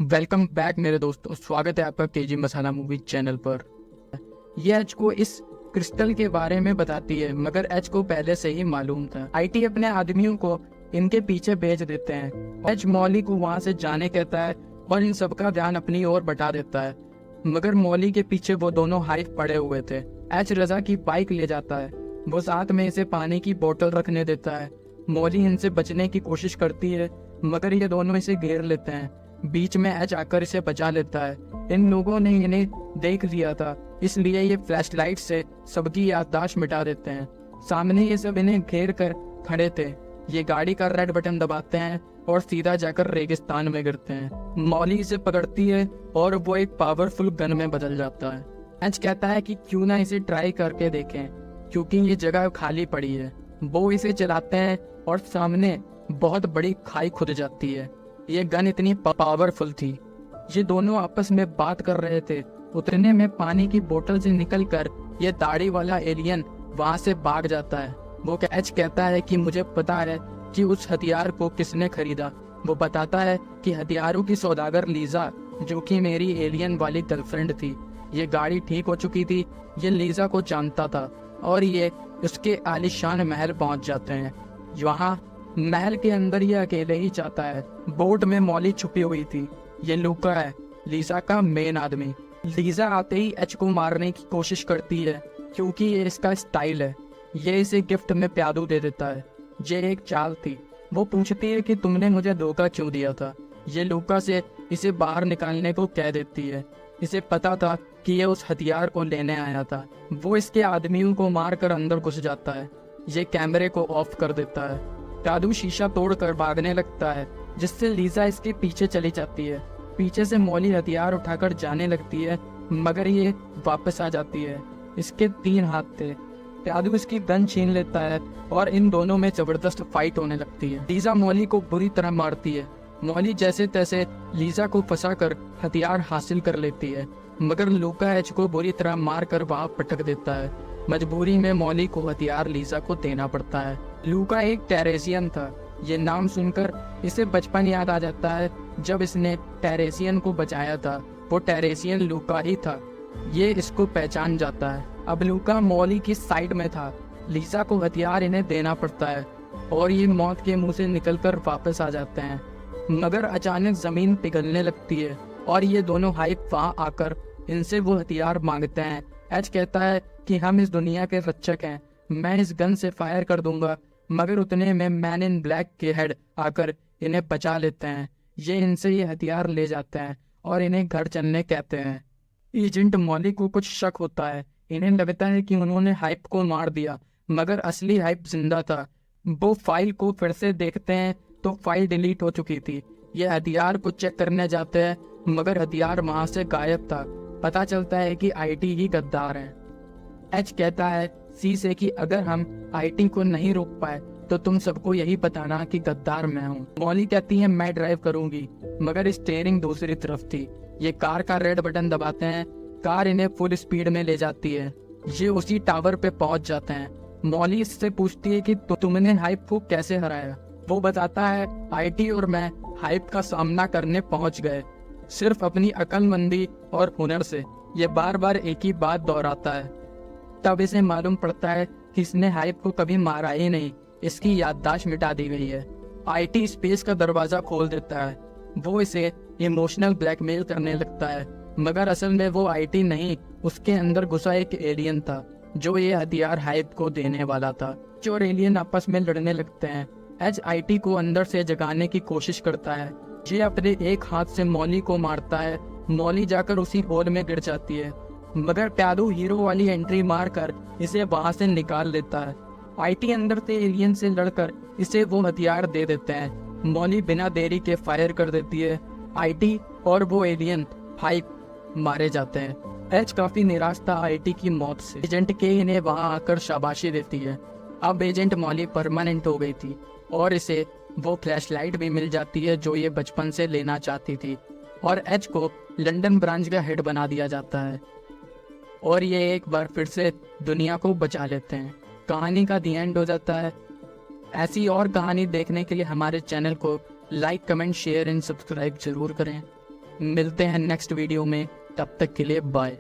Welcome back मेरे दोस्तों, स्वागत है आपका केजी मसाला मूवी चैनल पर। ये एच को इस क्रिस्टल के बारे में बताती है, मगर एच को पहले से ही मालूम था। आईटी अपने आदमियों को इनके पीछे भेज देते हैं। एच मॉली को वहां से जाने कहता है और इन सबका ध्यान अपनी ओर बटा देता है, मगर मॉली के पीछे वो दोनों हाइप पड़े हुए थे। एच रजा की बाइक ले जाता है, वो साथ में इसे पानी की बोतल रखने देता है। मॉली इनसे बचने की कोशिश करती है, मगर ये दोनों इसे घेर लेते हैं। बीच में एच आकर इसे बचा लेता है। इन लोगों ने इन्हें देख लिया था, इसलिए ये फ्लैशलाइट से सबकी याददाश्त मिटा देते हैं। सामने ये सब इन्हें घेर कर खड़े थे। ये गाड़ी का रेड बटन दबाते हैं और सीधा जाकर रेगिस्तान में गिरते हैं। मॉली इसे पकड़ती है और वो एक पावरफुल गन में बदल जाता है। एच कहता है कि क्यों ना इसे ट्राई करके देखें, क्योंकि ये जगह खाली पड़ी है। वो इसे चलाते हैं और सामने बहुत बड़ी खाई खुद जाती है। ये गन इतनी पावरफुल थी। ये दोनों आपस में बात कर रहे थे। उतने में पानी की बोतल से निकलकर ये दाढ़ी वाला एलियन वहां से भाग जाता है। वो एच कहता है कि मुझे पता है कि उस हथियार को किसने खरीदा। वो बताता है कि हथियारों की सौदागर लीजा, जो कि मेरी एलियन वाली गर्लफ्रेंड थी। ये गाड़ी ठीक हो चुकी थी। ये लीजा को जानता था और ये उसके आलीशान महल पहुंच जाते हैं। वहाँ महल के अंदर ये अकेले ही जाता है। बोट में मॉली छुपी हुई थी। ये लूका है, लीजा का मेन आदमी। लीजा आते ही एच को मारने की कोशिश करती है, क्योंकि ये इसका स्टाइल है। ये इसे गिफ्ट में प्यादू दे देता है। ये एक चाल थी। वो पूछती है कि तुमने मुझे धोखा क्यों दिया था। ये लूका से इसे बाहर निकालने को कह देती है। इसे पता था कि ये उस हथियार को लेने आया था। वो इसके आदमियों को मारकर अंदर घुस जाता है। ये कैमरे को ऑफ कर देता है। जादू शीशा तोड़कर भागने लगता है, जिससे लीजा इसके पीछे चली जाती है। पीछे से मॉली हथियार उठाकर जाने लगती है, मगर ये वापस आ जाती है। इसके 3 हाथ थे। जादू इसकी गन छीन लेता है और इन दोनों में जबरदस्त फाइट होने लगती है। लीजा मॉली को बुरी तरह मारती है। मॉली जैसे तैसे लीजा को फंसाकर हथियार हासिल कर लेती है, मगर लूका एच को बुरी तरह मारकर वहां पटक देता है। मजबूरी में मॉली को हथियार लीजा को देना पड़ता है। लूका एक टेरेसियन था। ये नाम सुनकर इसे बचपन याद आ जाता है, जब इसने टेरेसियन को बचाया था। वो टेरेसियन लूका ही था। ये इसको पहचान जाता है। अब लूका मॉली की साइड में था। लीजा को हथियार इन्हें देना पड़ता है और ये मौत के मुंह से निकलकर वापस आ जाते हैं, मगर अचानक जमीन पिघलने लगती है और ये दोनों हाइप वहां आकर इनसे वो हथियार मांगते हैं। एच कहता है कि हम इस दुनिया के रक्षक हैं, मैं इस गन से फायर कर दूंगा, मगर उतने में मैन इन ब्लैक के हेड आकर इन्हें बचा लेते हैं। ये इनसे ये हथियार ले जाते हैं और इन्हें घर चलने कहते हैं। एजेंट मॉली को कुछ शक होता है। इन्हें लगता है कि उन्होंने हाइप को मार दिया, मगर असली हाइप जिंदा था। वो फाइल को फिर से देखते हैं तो फाइल डिलीट हो चुकी थी। ये हथियार को चेक करने जाते हैं, मगर हथियार वहां से गायब था। पता चलता है कि आईटी ही गद्दार है। एच कहता है सी से कि अगर हम आईटी को नहीं रोक पाए तो तुम सबको यही बताना कि गद्दार मैं हूँ। मॉली कहती है मैं ड्राइव करूंगी, मगर स्टीयरिंग दूसरी तरफ थी। ये कार का रेड बटन दबाते हैं। कार इन्हें फुल स्पीड में ले जाती है। ये उसी टावर पे पहुंच जाते हैं। मॉली इससे पूछती है कि तुमने हाइप को कैसे हराया। वो बताता है आईटी और मैं हाइप का सामना करने पहुंच गए, सिर्फ अपनी अक्लमंदी और हुनर से। ये बार बार एक ही बात दोहराता है। तब इसे मालूम पड़ता है कि इसने हाइप को कभी मारा ही नहीं, इसकी याददाश्त मिटा दी गई है। आईटी स्पेस का दरवाजा खोल देता है। वो इसे इमोशनल ब्लैकमेल करने लगता है, मगर असल में वो आईटी नहीं, उसके अंदर घुसा एक एलियन था, जो ये हथियार हाइप को देने वाला था। जो एलियन आपस में लड़ने लगते हैं। एच आईटी को अंदर से जगाने की कोशिश करता है। ये अपने एक हाथ से मॉली को मारता है। मॉली जाकर उसी होल में गिर जाती है, मगर प्यादू हीरो वाली एंट्री मारकर इसे वहां से निकाल लेता है। आईटी अंदर से एलियन से लड़कर इसे वो हथियार दे देते हैं। मॉली बिना देरी के फायर कर देती है। आईटी और वो एलियन हाइप मारे जाते हैं। एच काफी निराश था आईटी की मौत से। एजेंट के इन्हें वहां आकर शाबाशी देती है। अब एजेंट मॉली परमानेंट हो गई थी और इसे वो फ्लैशलाइट भी मिल जाती है जो ये बचपन से लेना चाहती थी, और एच को लंदन ब्रांच का हेड बना दिया जाता है और ये एक बार फिर से दुनिया को बचा लेते हैं। कहानी का दी एंड हो जाता है। ऐसी और कहानी देखने के लिए हमारे चैनल को like, comment, share and subscribe जरूर करें। मिलते हैं नेक्स्ट वीडियो में, तब तक के लिए बाय।